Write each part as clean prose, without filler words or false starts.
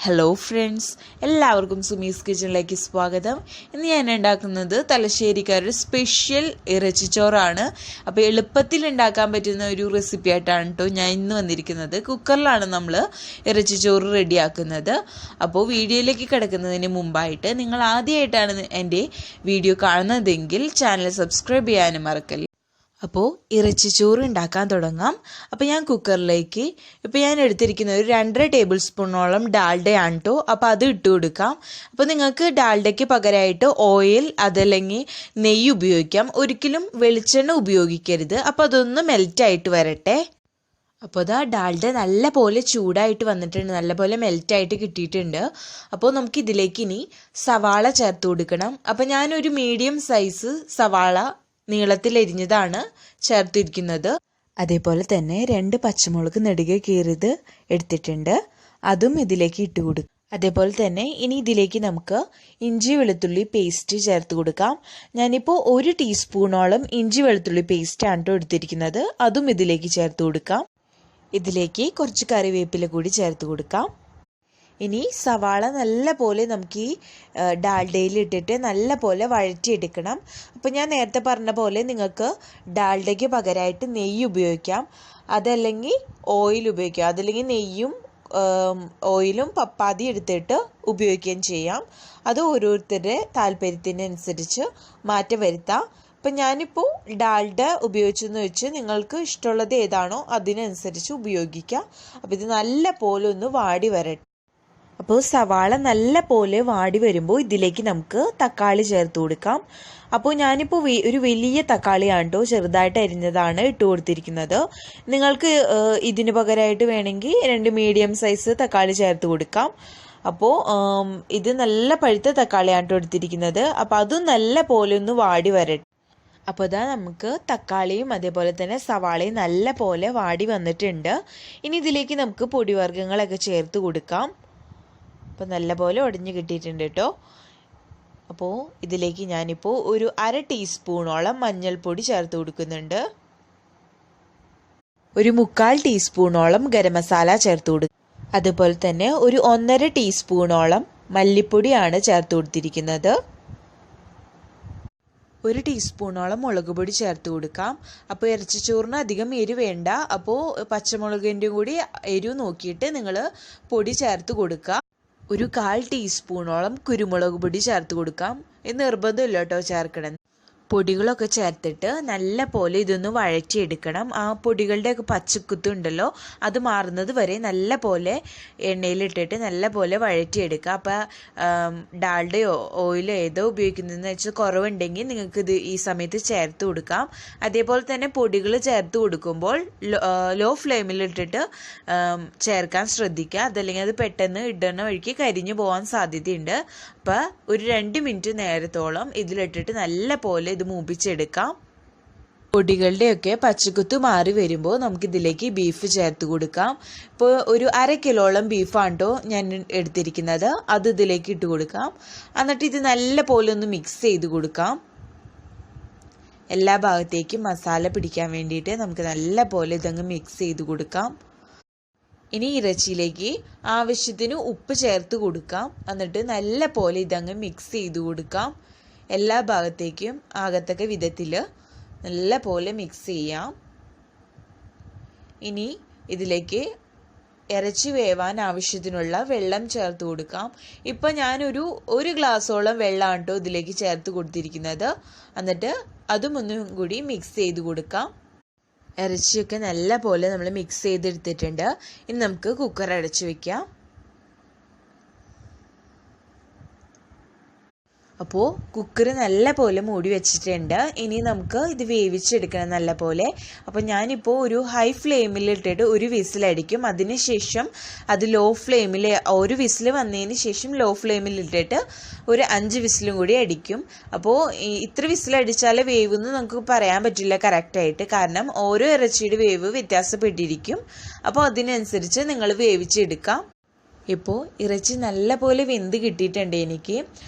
Hello friends, എല്ലാവർക്കും സുമീസ് കിച്ചണിലേക്ക് സ്വാഗതം. ഇന്ന് ഞാൻ ഉണ്ടാക്കുന്നത് തലശ്ശേരിക്കാരുടെ സ്പെഷ്യൽ ഇറച്ചിച്ചോറാണ്. അപ്പോൾ എളുപ്പത്തിൽ ഉണ്ടാക്കാൻ പറ്റുന്ന ഒരു റെസിപ്പി ആയിട്ടാണ് കേട്ടോ ഞാൻ ഇന്ന് വന്നിരിക്കുന്നത്. കുക്കറിലാണ് നമ്മൾ ഇറച്ചിച്ചോറ് റെഡിയാക്കുന്നത്. അപ്പോൾ വീഡിയോയിലേക്ക് കിടക്കുന്നതിന് മുമ്പായിട്ട് നിങ്ങൾ ആദ്യമായിട്ടാണ് എൻ്റെ വീഡിയോ കാണുന്നതെങ്കിൽ ചാനൽ സബ്സ്ക്രൈബ് ചെയ്യാനും മറക്കല്ല. അപ്പോൾ ഇറച്ചിച്ചോറ് ഉണ്ടാക്കാൻ തുടങ്ങാം. അപ്പോൾ ഞാൻ കുക്കറിലേക്ക് ഞാൻ എടുത്തിരിക്കുന്നത് ഒരു 2.5 ടേബിൾ സ്പൂണോളം ഡാൽഡയാണ് കേട്ടോ. അപ്പോൾ അത് ഇട്ട് കൊടുക്കാം. അപ്പോൾ നിങ്ങൾക്ക് ഡാൽഡയ്ക്ക് പകരമായിട്ട് ഓയിൽ അതല്ലെങ്കിൽ നെയ്യ് ഉപയോഗിക്കാം. ഒരിക്കലും വെളിച്ചെണ്ണ ഉപയോഗിക്കരുത്. അപ്പോൾ അതൊന്ന് മെൽറ്റായിട്ട് വരട്ടെ. അപ്പോൾ അതാ ഡാൽഡ നല്ല പോലെ ചൂടായിട്ട് വന്നിട്ടുണ്ട്, നല്ല പോലെ മെൽറ്റായിട്ട് കിട്ടിയിട്ടുണ്ട്. അപ്പോൾ നമുക്ക് ഇതിലേക്ക് ഇനി സവാള ചേർത്ത് കൊടുക്കണം. അപ്പോൾ ഞാനൊരു മീഡിയം സൈസ് സവാള നീളത്തിലരിഞ്ഞതാണ് ചേർത്തിരിക്കുന്നത്. അതേപോലെ തന്നെ 2 പച്ചമുളക് നെടുകെ കീറിയത് എടുത്തിട്ടുണ്ട്, അതും ഇതിലേക്ക് ഇട്ട് കൊടുക്കും. അതേപോലെ തന്നെ ഇനി ഇതിലേക്ക് നമുക്ക് ഇഞ്ചി വെളുത്തുള്ളി പേസ്റ്റ് ചേർത്ത് കൊടുക്കാം. ഞാനിപ്പോൾ 1 ടീസ്പൂണോളം ഇഞ്ചി വെളുത്തുള്ളി പേസ്റ്റാണ് കേട്ടോ എടുത്തിരിക്കുന്നത്, അതും ഇതിലേക്ക് ചേർത്ത് കൊടുക്കാം. ഇതിലേക്ക് കുറച്ച് കറിവേപ്പില കൂടി ചേർത്ത് കൊടുക്കാം. ഇനി സവാള നല്ല പോലെ നമുക്ക് ഈ ഡാൽഡയിൽ ഇട്ടിട്ട് നല്ല പോലെ വഴറ്റിയെടുക്കണം. അപ്പോൾ ഞാൻ നേരത്തെ പറഞ്ഞ പോലെ നിങ്ങൾക്ക് ഡാൽഡയ്ക്ക് പകരമായിട്ട് നെയ്യ് ഉപയോഗിക്കാം, അതല്ലെങ്കിൽ ഓയിൽ ഉപയോഗിക്കാം. അതല്ലെങ്കിൽ നെയ്യും ഓയിലും പപ്പാതി എടുത്തിട്ട് ഉപയോഗിക്കുകയും ചെയ്യാം. അത് ഓരോരുത്തരുടെ താല്പര്യത്തിനനുസരിച്ച് മാറ്റം വരുത്താം. അപ്പം ഞാനിപ്പോൾ ഡാൽഡ ഉപയോഗിച്ചെന്ന് വെച്ച് നിങ്ങൾക്ക് ഇഷ്ടമുള്ളത് ഏതാണോ അതിനനുസരിച്ച് ഉപയോഗിക്കാം. അപ്പോൾ ഇത് നല്ല പോലെ ഒന്ന് വാടി വരട്ടെ. അപ്പോൾ സവാള നല്ല പോലെ വാടി വരുമ്പോൾ ഇതിലേക്ക് നമുക്ക് തക്കാളി ചേർത്ത് കൊടുക്കാം. അപ്പോൾ ഞാനിപ്പോൾ ഒരു വലിയ തക്കാളിയാണ് കേട്ടോ, ചെറുതായിട്ട് അരിഞ്ഞതാണ് ഇട്ട് കൊടുത്തിരിക്കുന്നത്. നിങ്ങൾക്ക് ഇതിന് പകരമായിട്ട് വേണമെങ്കിൽ 2 മീഡിയം സൈസ് തക്കാളി ചേർത്ത് കൊടുക്കാം. അപ്പോൾ ഇത് നല്ല പഴുത്ത തക്കാളിയാണ് കേട്ടോ എടുത്തിരിക്കുന്നത്. അപ്പോൾ അതും നല്ല പോലെ ഒന്ന് വാടി വരട്ടെ. അപ്പോൾ ഇതാ നമുക്ക് തക്കാളിയും അതേപോലെ തന്നെ സവാളയും നല്ല പോലെ വാടി വന്നിട്ടുണ്ട്. ഇനി ഇതിലേക്ക് നമുക്ക് പൊടിവർഗ്ഗങ്ങളൊക്കെ ചേർത്ത് കൊടുക്കാം. അപ്പോൾ നല്ല പോലെ ഉടഞ്ഞ് കിട്ടിയിട്ടുണ്ട് കേട്ടോ. അപ്പോൾ ഇതിലേക്ക് ഞാനിപ്പോൾ ഒരു 1/2 ടീസ്പൂണോളം മഞ്ഞൾപ്പൊടി ചേർത്ത് കൊടുക്കുന്നുണ്ട്. ഒരു 1/4 ടീസ്പൂണോളം ഗരം മസാല ചേർത്ത് കൊടുക്കും. അതുപോലെ തന്നെ ഒരു 1.5 ടീസ്പൂണോളം മല്ലിപ്പൊടിയാണ് ചേർത്ത് കൊടുത്തിരിക്കുന്നത്. 1 ടീസ്പൂണോളം മുളക് പൊടി ചേർത്ത് കൊടുക്കാം. അപ്പോൾ ഇറച്ചിച്ചോറിന് അധികം എരിവ് വേണ്ട. അപ്പോൾ പച്ചമുളകിൻ്റെ കൂടി എരിവ് നോക്കിയിട്ട് നിങ്ങൾ പൊടി ചേർത്ത് കൊടുക്കുക. ഒരു 1/4 ടീസ്പൂണോളം കുരുമുളക് പൊടി ചേർത്ത് കൊടുക്കാം. ഇത് നിർബന്ധമില്ല കേട്ടോ ചേർക്കണം. പൊടികളൊക്കെ ചേർത്തിട്ട് നല്ല പോലെ ഇതൊന്ന് വഴറ്റിയെടുക്കണം. ആ പൊടികളുടെയൊക്കെ പച്ചക്കുത്തുണ്ടല്ലോ അത് മാറുന്നത് വരെ നല്ല പോലെ എണ്ണയിലിട്ടിട്ട് നല്ല പോലെ വഴറ്റിയെടുക്കുക. അപ്പോൾ ഡാൽഡയോ ഓയിലോ ഏതോ ഉപയോഗിക്കുന്നതെന്ന് വെച്ചാൽ കുറവുണ്ടെങ്കിൽ നിങ്ങൾക്ക് ഇത് ഈ സമയത്ത് ചേർത്ത് കൊടുക്കാം. അതേപോലെ തന്നെ പൊടികൾ ചേർത്ത് കൊടുക്കുമ്പോൾ ലോ ഫ്ലെയിമിലിട്ടിട്ട് ചേർക്കാൻ ശ്രദ്ധിക്കുക. അതല്ലെങ്കിൽ അത് പെട്ടെന്ന് ഇടുന്ന വഴിക്ക് കരിഞ്ഞു പോകാൻ സാധ്യതയുണ്ട്. അപ്പോൾ ഒരു 2 മിനിറ്റ് നേരത്തോളം ഇതിലിട്ടിട്ട് നല്ല പോലെ ഇത് മൂപ്പിച്ചെടുക്കാം. പൊടികളുടെയൊക്കെ പച്ചക്കുത്ത് മാറി വരുമ്പോൾ നമുക്കിതിലേക്ക് ബീഫ് ചേർത്ത് കൊടുക്കാം. ഇപ്പോൾ ഒരു 1/2 കിലോളം ബീഫാണ് കേട്ടോ ഞാൻ എടുത്തിരിക്കുന്നത്, അത് ഇതിലേക്ക് ഇട്ട് കൊടുക്കാം. എന്നിട്ട് ഇത് നല്ല പോലെ ഒന്ന് മിക്സ് ചെയ്ത് കൊടുക്കാം. എല്ലാ ഭാഗത്തേക്കും മസാല പിടിക്കാൻ വേണ്ടിയിട്ട് നമുക്ക് നല്ല പോലെ ഇതങ്ങ് മിക്സ് ചെയ്ത് കൊടുക്കാം. ഇനി ഇറച്ചിയിലേക്ക് ആവശ്യത്തിന് ഉപ്പ് ചേർത്ത് കൊടുക്കാം. എന്നിട്ട് നല്ല പോലെ ഇതങ്ങ് മിക്സ് ചെയ്ത് കൊടുക്കാം. എല്ലാ ഭാഗത്തേക്കും ആകത്തക്ക വിധത്തിൽ നല്ല പോലെ മിക്സ് ചെയ്യാം. ഇനി ഇതിലേക്ക് ഇറച്ചി വേവാൻ ആവശ്യത്തിനുള്ള വെള്ളം ചേർത്ത് കൊടുക്കാം. ഇപ്പം ഞാനൊരു 1 ഗ്ലാസോളം വെള്ളമാണ് കേട്ടോ ഇതിലേക്ക് ചേർത്ത് കൊടുത്തിരിക്കുന്നത്. എന്നിട്ട് അതും ഒന്നും കൂടി മിക്സ് ചെയ്ത് കൊടുക്കാം. ഇറച്ചിയൊക്കെ നല്ല പോലെ നമ്മൾ മിക്സ് ചെയ്തെടുത്തിട്ടുണ്ട്. ഇനി നമുക്ക് കുക്കർ അടച്ചു വയ്ക്കാം. അപ്പോൾ കുക്കർ നല്ല പോലെ മൂടി വെച്ചിട്ടുണ്ട്. ഇനി നമുക്ക് ഇത് വേവിച്ചെടുക്കണം നല്ല പോലെ. അപ്പോൾ ഞാനിപ്പോൾ ഒരു ഹൈ ഫ്ലെയിമിലിട്ടിട്ട് ഒരു വിസിലടിക്കും. അതിനുശേഷം അത് ലോ ഫ്ലെയിമിൽ ഒരു വിസിൽ വന്നതിന് ശേഷം ലോ ഫ്ലെയിമിലിട്ടിട്ട് ഒരു 5 വിസിലും കൂടി അടിക്കും. അപ്പോൾ ഇത്ര വിസിലടിച്ചാൽ വേവെന്ന് നമുക്ക് പറയാൻ പറ്റില്ല കറക്റ്റായിട്ട്, കാരണം ഓരോ ഇറച്ചിയുടെ വേവ് വ്യത്യാസപ്പെട്ടിരിക്കും. അപ്പോൾ അതിനനുസരിച്ച് നിങ്ങൾ വേവിച്ചെടുക്കാം. ഇപ്പോൾ ഇറച്ചി നല്ല പോലെ വെന്ത് കിട്ടിയിട്ടുണ്ട് എനിക്ക്.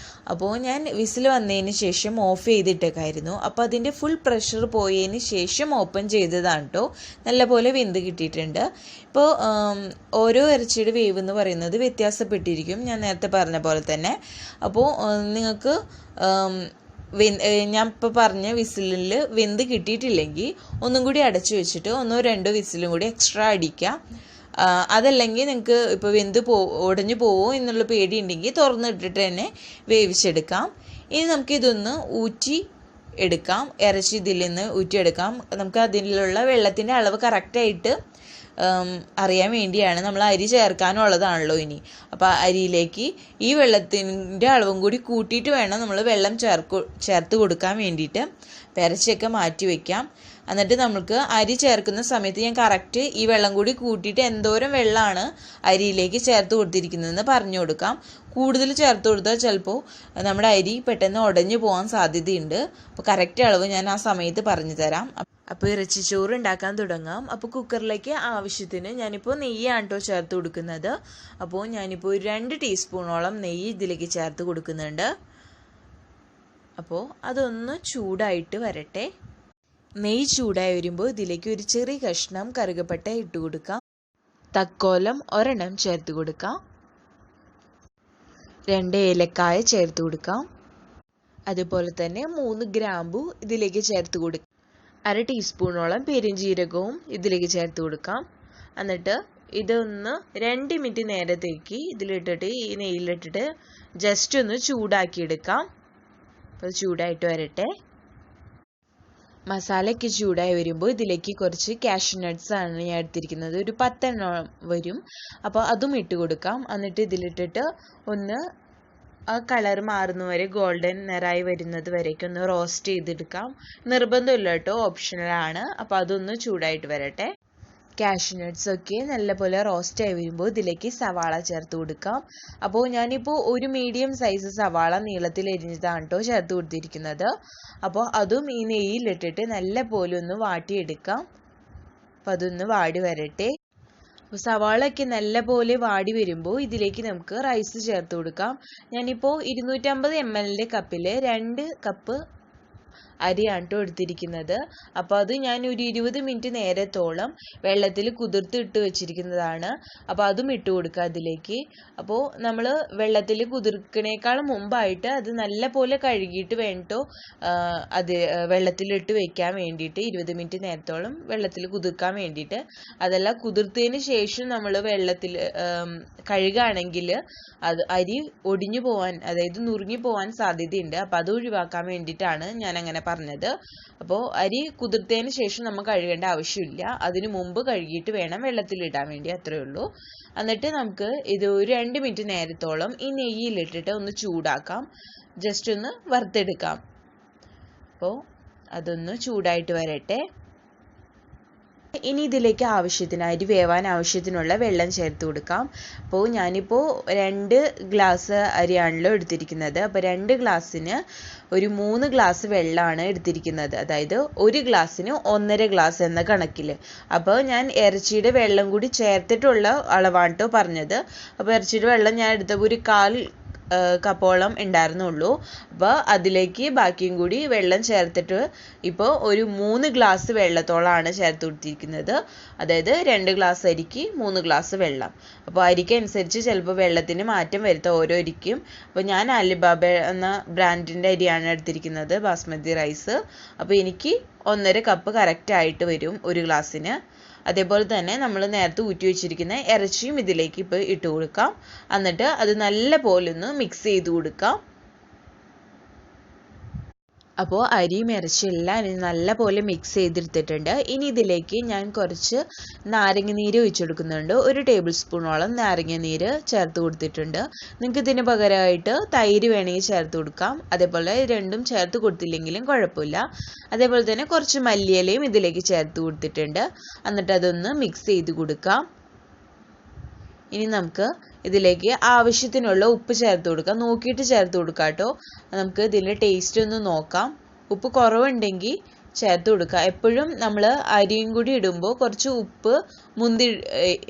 അപ്പോൾ ഞാൻ വിസിൽ വന്നതിന് ശേഷം ഓഫ് ചെയ്തിട്ടേക്കായിരുന്നു. അപ്പോൾ അതിൻ്റെ ഫുൾ പ്രഷർ പോയതിന് ശേഷം ഓപ്പൺ ചെയ്തതാണ് കേട്ടോ. നല്ല പോലെ വെന്ത് കിട്ടിയിട്ടുണ്ട്. ഇപ്പോൾ ഓരോ ഇറച്ചിയുടെ വേവ് എന്ന് പറയുന്നത് വ്യത്യാസപ്പെട്ടിരിക്കും, ഞാൻ നേരത്തെ പറഞ്ഞ പോലെ തന്നെ. അപ്പോൾ നിങ്ങൾക്ക് ഞാൻ ഇപ്പോൾ പറഞ്ഞ വിസിലിൽ വെന്ത് കിട്ടിയിട്ടില്ലെങ്കിൽ ഒന്നും കൂടി അടച്ചു വെച്ചിട്ട് 1-2 വിസിലും കൂടി എക്സ്ട്രാ അടിക്കുക. അതല്ലെങ്കിൽ നിങ്ങൾക്ക് ഇപ്പോൾ ഉടഞ്ഞു പോവോ എന്നുള്ള പേടി ഉണ്ടെങ്കിൽ തുറന്നിട്ടിട്ട് തന്നെ വേവിച്ചെടുക്കാം. ഇനി നമുക്കിതൊന്ന് ഊറ്റി എടുക്കാം. ഇറച്ചി ഇതിൽ നിന്ന് ഊറ്റിയെടുക്കാം. നമുക്ക് അതിലുള്ള വെള്ളത്തിൻ്റെ അളവ് കറക്റ്റായിട്ട് അറിയാൻ വേണ്ടിയാണ്. നമ്മൾ അരി ചേർക്കാനുള്ളതാണല്ലോ ഇനി. അപ്പോൾ അരിയിലേക്ക് ഈ വെള്ളത്തിൻ്റെ അളവും കൂടി കൂട്ടിയിട്ട് വേണം നമ്മൾ വെള്ളം ചേർത്ത് കൊടുക്കാൻ വേണ്ടിയിട്ട്. ഇറച്ചിയൊക്കെ മാറ്റി വയ്ക്കാം. എന്നിട്ട് നമുക്ക് അരി ചേർക്കുന്ന സമയത്ത് ഞാൻ കറക്റ്റ് ഈ വെള്ളം കൂടി കൂട്ടിയിട്ട് എന്തോരം വെള്ളമാണ് അരിയിലേക്ക് ചേർത്ത് കൊടുത്തിരിക്കുന്നതെന്ന് പറഞ്ഞു കൊടുക്കാം. കൂടുതൽ ചേർത്ത് കൊടുത്താൽ ചിലപ്പോൾ നമ്മുടെ അരി പെട്ടെന്ന് ഉടഞ്ഞു പോകാൻ സാധ്യതയുണ്ട്. അപ്പോൾ കറക്റ്റ് അളവ് ഞാൻ ആ സമയത്ത് പറഞ്ഞു തരാം. അപ്പോൾ ഇറച്ചിച്ചോറ് ഉണ്ടാക്കാൻ തുടങ്ങാം. അപ്പോൾ കുക്കറിലേക്ക് ആവശ്യത്തിന് ഞാനിപ്പോൾ നെയ്യാണ് കേട്ടോ ചേർത്ത് കൊടുക്കുന്നത്. അപ്പോൾ ഞാനിപ്പോൾ 2 ടീസ്പൂണോളം നെയ്യ് ഇതിലേക്ക് ചേർത്ത് കൊടുക്കുന്നുണ്ട്. അപ്പോൾ അതൊന്ന് ചൂടായിട്ട് വരട്ടെ. നെയ്യ് ചൂടായി വരുമ്പോൾ ഇതിലേക്ക് ഒരു ചെറിയ കഷ്ണം കറുകപ്പട്ട ഇട്ട് കൊടുക്കാം. തക്കോലം 1 ചേർത്ത് കൊടുക്കാം. 2 ഏലക്കായ ചേർത്ത് കൊടുക്കാം. അതുപോലെ തന്നെ 3 ഗ്രാമ്പു ഇതിലേക്ക് ചേർത്ത് കൊടുക്കാം. 1/2 ടീസ്പൂണോളം പെരുംജീരകവും ഇതിലേക്ക് ചേർത്ത് കൊടുക്കാം. എന്നിട്ട് ഇതൊന്ന് 2 മിനിറ്റ് നേരത്തേക്ക് ഇതിലിട്ടിട്ട് ഈ നെയ്യിലിട്ടിട്ട് ജസ്റ്റ് ഒന്ന് ചൂടാക്കിയെടുക്കാം. അപ്പോൾ ചൂടായിട്ട് വരട്ടെ. മസാലയ്ക്ക് ചൂടായി വരുമ്പോൾ ഇതിലേക്ക് കുറച്ച് കാഷ്യൂ നട്ട്സ് ആണ് ഞാൻ എടുത്തിരിക്കുന്നത്. ഒരു 10 വരും. അപ്പോൾ അതും ഇട്ട് കൊടുക്കാം. എന്നിട്ട് ഇതിലിട്ടിട്ട് ഒന്ന് ആ കളർ മാറുന്ന വരെ ഗോൾഡൻ നിറായി വരുന്നത് വരേക്കും ഒന്ന് റോസ്റ്റ് ചെയ്തെടുക്കാം. നിർബന്ധമില്ല കേട്ടോ, ഓപ്ഷണലാണ്. അപ്പോൾ അതൊന്ന് ചൂടായിട്ട് വരട്ടെ. കാഷ്യൂ നട്ട്സ് ഒക്കെ നല്ലപോലെ റോസ്റ്റായി വരുമ്പോൾ ഇതിലേക്ക് സവാള ചേർത്ത് കൊടുക്കാം. അപ്പോൾ ഞാനിപ്പോൾ ഒരു മീഡിയം സൈസ് സവാള നീളത്തിൽ എരിഞ്ഞതാണ് കേട്ടോ ചേർത്ത് കൊടുത്തിരിക്കുന്നത്. അപ്പോൾ അതും ഈ നെയ്യിലിട്ടിട്ട് നല്ലപോലെ ഒന്ന് വാട്ടിയെടുക്കാം. അപ്പോൾ അതൊന്ന് വാടി വരട്ടെ. അപ്പോൾ സവാളയൊക്കെ നല്ലപോലെ വാടി വരുമ്പോൾ ഇതിലേക്ക് നമുക്ക് റൈസ് ചേർത്ത് കൊടുക്കാം. ഞാനിപ്പോൾ 250 ml കപ്പിൽ 2 കപ്പ് അരിയാണ് കേട്ടോ എടുത്തിരിക്കുന്നത്. അപ്പോൾ അത് ഞാൻ ഒരു 20 മിനിറ്റ് നേരത്തോളം വെള്ളത്തിൽ കുതിർത്തിട്ട് വെച്ചിരിക്കുന്നതാണ്. അപ്പോൾ അതും ഇട്ട് കൊടുക്കുക അതിലേക്ക്. അപ്പോൾ നമ്മൾ വെള്ളത്തിൽ കുതിർക്കണേക്കാളും മുമ്പായിട്ട് അത് നല്ല പോലെ കഴുകിയിട്ട് വേണ്ടോ അത് വെള്ളത്തിലിട്ട് വെക്കാൻ വേണ്ടിയിട്ട് 20 മിനിറ്റ് നേരത്തോളം വെള്ളത്തിൽ കുതിർക്കാൻ വേണ്ടിയിട്ട്. അതല്ല കുതിർത്തതിന് ശേഷം നമ്മൾ വെള്ളത്തിൽ കഴുകുകയാണെങ്കിൽ അത് അരി ഒടിഞ്ഞു പോകാൻ, അതായത് നുറുങ്ങി പോകാൻ സാധ്യതയുണ്ട്. അപ്പോൾ അത് ഒഴിവാക്കാൻ വേണ്ടിയിട്ടാണ് ഞാൻ അങ്ങനെ പറഞ്ഞത്. അപ്പോൾ അരി കുതിർത്തതിന് ശേഷം നമ്മൾ കഴുകേണ്ട ആവശ്യമില്ല. അതിനു മുമ്പ് കഴുകിയിട്ട് വേണം വെള്ളത്തിലിടാൻ വേണ്ടി, അത്രയേ ഉള്ളൂ. എന്നിട്ട് നമുക്ക് ഇത് ഒരു 2 മിനിറ്റ് നേരത്തോളം ഈ നെയ്യിലിട്ടിട്ട് ഒന്ന് ചൂടാക്കാം. ജസ്റ്റ് ഒന്ന് വറുത്തെടുക്കാം. അപ്പോൾ അതൊന്ന് ചൂടായിട്ട് വരട്ടെ. ഇനി ഇതിലേക്ക് ആവശ്യത്തിന് അരി വേവാൻ ആവശ്യത്തിനുള്ള വെള്ളം ചേർത്ത് കൊടുക്കാം. അപ്പോൾ ഞാനിപ്പോൾ 2 ഗ്ലാസ് അരിയാണല്ലോ എടുത്തിരിക്കുന്നത്. അപ്പോൾ 2 ഗ്ലാസ്സിന് ഒരു 3 ഗ്ലാസ് വെള്ളമാണ് എടുത്തിരിക്കുന്നത്. അതായത് 1 ഗ്ലാസ്സിന് 1.5 ഗ്ലാസ് എന്ന കണക്കിൽ. അപ്പോൾ ഞാൻ ഇറച്ചിയുടെ വെള്ളം കൂടി ചേർത്തിട്ടുള്ള അളവാണ് കേട്ടോ പറഞ്ഞത്. അപ്പോൾ ഇറച്ചിയുടെ വെള്ളം ഞാൻ എടുത്തപ്പോൾ ഒരു 1/4 കപ്പോളം ഉണ്ടായിരുന്നുള്ളൂ. അപ്പോൾ അതിലേക്ക് ബാക്കിയും കൂടി വെള്ളം ചേർത്തിട്ട് ഇപ്പോൾ ഒരു 3 ഗ്ലാസ് വെള്ളത്തോളമാണ് ചേർത്ത് കൊടുത്തിരിക്കുന്നത്. അതായത് 2 ഗ്ലാസ് അരിക്ക് 3 ഗ്ലാസ് വെള്ളം. അപ്പോൾ അരിക്ക് അനുസരിച്ച് ചിലപ്പോൾ വെള്ളത്തിന് മാറ്റം വരുത്താം ഓരോ അരിക്കും. അപ്പോൾ ഞാൻ അലിബാബ എന്ന ബ്രാൻഡിൻ്റെ അരിയാണ് എടുത്തിരിക്കുന്നത്, ബാസ്മതി റൈസ്. അപ്പോൾ എനിക്ക് 1.5 കപ്പ് കറക്റ്റ് ആയിട്ട് വരും 1 ഗ്ലാസ്സിന്. അതേപോലെ തന്നെ നമ്മൾ നേരത്തെ ഊറ്റി വെച്ചിരിക്കുന്ന ഇറച്ചിയും ഇതിലേക്ക് ഇപ്പോൾ ഇട്ട് കൊടുക്കാം. എന്നിട്ട് അത് നല്ല പോലെ ഒന്ന് മിക്സ് ചെയ്ത് കൊടുക്കാം. അപ്പോൾ അരിയും ഇറച്ചിയും എല്ലാം നല്ല പോലെ മിക്സ് ചെയ്തെടുത്തിട്ടുണ്ട്. ഇനി ഇതിലേക്ക് ഞാൻ കുറച്ച് നാരങ്ങനീര് ഒഴിച്ചു കൊടുക്കുന്നുണ്ട്. 1 ടേബിൾ സ്പൂണോളം നാരങ്ങനീര് ചേർത്ത് കൊടുത്തിട്ടുണ്ട്. നിങ്ങൾക്ക് ഇതിന് പകരമായിട്ട് തൈര് വേണമെങ്കിൽ ചേർത്ത് കൊടുക്കാം. അതേപോലെ രണ്ടും ചേർത്ത് കൊടുത്തില്ലെങ്കിലും കുഴപ്പമില്ല. അതേപോലെ തന്നെ കുറച്ച് മല്ലിയിലയും ഇതിലേക്ക് ചേർത്ത് കൊടുത്തിട്ടുണ്ട്. എന്നിട്ട് അതൊന്ന് മിക്സ് ചെയ്ത് കൊടുക്കാം. ഇനി നമുക്ക് ഇതിലേക്ക് ആവശ്യത്തിനുള്ള ഉപ്പ് ചേർത്ത് കൊടുക്കാം. നോക്കിയിട്ട് ചേർത്ത് കൊടുക്കാം കേട്ടോ. നമുക്ക് ഇതിൻ്റെ ടേസ്റ്റ് ഒന്ന് നോക്കാം. ഉപ്പ് കുറവുണ്ടെങ്കിൽ ചേർത്ത് കൊടുക്കുക. എപ്പോഴും നമ്മൾ അരിയും കൂടി ഇടുമ്പോൾ കുറച്ച് ഉപ്പ് മുന്തി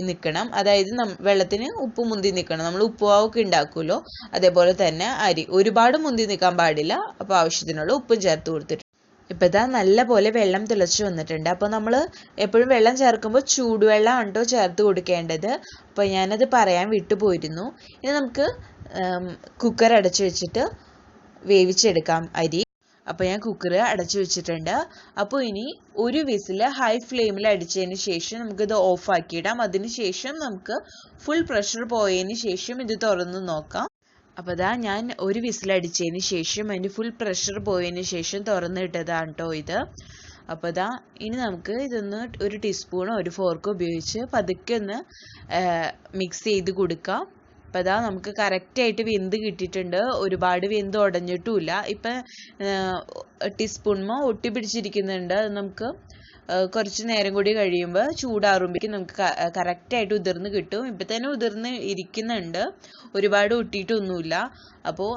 നിൽക്കണം. അതായത് വെള്ളത്തിന് ഉപ്പ് മുന്തി നിൽക്കണം. നമ്മൾ ഉപ്പുമാവൊക്കെ ഉണ്ടാക്കുമല്ലോ, അതേപോലെ തന്നെ അരി ഒരുപാട് മുന്തി നിൽക്കാൻ പാടില്ല. അപ്പോൾ ആവശ്യത്തിനുള്ള ഉപ്പും ചേർത്ത് കൊടുത്തിട്ട് ഇപ്പോൾ ഇതാ നല്ല പോലെ വെള്ളം തിളച്ച് വന്നിട്ടുണ്ട്. അപ്പോൾ നമ്മൾ എപ്പോഴും വെള്ളം ചേർക്കുമ്പോൾ ചൂടുവെള്ളമാണ് കേട്ടോ ചേർത്ത് കൊടുക്കേണ്ടത്. അപ്പോൾ ഞാനത് പറയാൻ വിട്ടുപോയിരുന്നു. ഇനി നമുക്ക് കുക്കർ അടച്ചു വെച്ചിട്ട് വേവിച്ചെടുക്കാം അരി. അപ്പോൾ ഞാൻ കുക്കർ അടച്ചു വെച്ചിട്ടുണ്ട്. അപ്പോൾ ഇനി ഒരു വിസിൽ ഹൈ ഫ്ലെയിമിൽ അടിച്ചതിന് ശേഷം നമുക്കിത് ഓഫ് ആക്കിയിടാം. അതിന് ശേഷം നമുക്ക് ഫുൾ പ്രഷർ പോയതിന് ശേഷം ഇത് തുറന്ന് നോക്കാം. അപ്പോൾ ഇതാ ഞാൻ ഒരു വിസിൽ അടിച്ചതിന് ശേഷം അതിൻ്റെ ഫുൾ പ്രഷർ പോയതിന് ശേഷം തുറന്നിട്ടതാണ് കേട്ടോ ഇത്. അപ്പോൾ ഇതാ ഇനി നമുക്ക് ഇതൊന്ന് ഒരു ടീസ്പൂണോ ഒരു ഫോർക്കോ ഉപയോഗിച്ച് പതുക്കെ ഒന്ന് മിക്സ് ചെയ്ത് കൊടുക്കാം. അപ്പോൾ അതാ നമുക്ക് കറക്റ്റായിട്ട് വെന്ത് കിട്ടിയിട്ടുണ്ട്. ഒരുപാട് വെന്ത് ഉടഞ്ഞിട്ടുമില്ല. ഇപ്പം ടീസ്പൂൺമോ ഒട്ടി പിടിച്ചിരിക്കുന്നുണ്ട്. അത് നമുക്ക് കുറച്ച് നേരം കൂടി കഴിയുമ്പോൾ ചൂടാറുമ്പോഴേക്കും നമുക്ക് കറക്റ്റായിട്ട് ഉതിർന്ന് കിട്ടും. ഇപ്പം തന്നെ ഉതിർന്ന് ഇരിക്കുന്നുണ്ട്, ഒരുപാട് ഒട്ടിയിട്ടൊന്നുമില്ല. അപ്പോൾ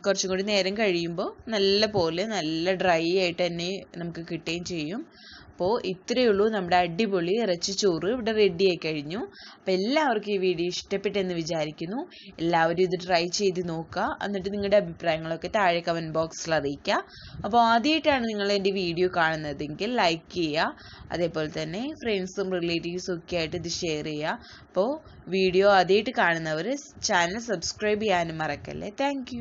കുറച്ചും കൂടി നേരം കഴിയുമ്പോൾ നല്ല ഡ്രൈ ആയിട്ട് തന്നെ നമുക്ക് കിട്ടുകയും ചെയ്യും. അപ്പോൾ ഇത്രയേ ഉള്ളൂ, നമ്മുടെ അടിപൊളി ഇറച്ചി ചോറ് ഇവിടെ റെഡി ആയി കഴിഞ്ഞു. അപ്പോൾ എല്ലാവർക്കും ഈ വീഡിയോ ഇഷ്ടപ്പെട്ടെന്ന് വിചാരിക്കുന്നു. എല്ലാവരും ഇത് ട്രൈ ചെയ്ത് നോക്കുക. എന്നിട്ട് നിങ്ങളുടെ അഭിപ്രായങ്ങളൊക്കെ താഴെ കമൻറ്റ് ബോക്സിൽ അറിയിക്കുക. അപ്പോൾ ആദ്യമായിട്ടാണ് നിങ്ങൾ എൻ്റെ വീഡിയോ കാണുന്നതെങ്കിൽ ലൈക്ക് ചെയ്യുക. അതേപോലെ തന്നെ ഫ്രണ്ട്സും റിലേറ്റീവ്സും ഒക്കെ ആയിട്ട് ഇത് ഷെയർ ചെയ്യുക. അപ്പോൾ വീഡിയോ ആദ്യമായിട്ട് കാണുന്നവർ ചാനൽ സബ്സ്ക്രൈബ് ചെയ്യാനും മറക്കല്ലേ. താങ്ക്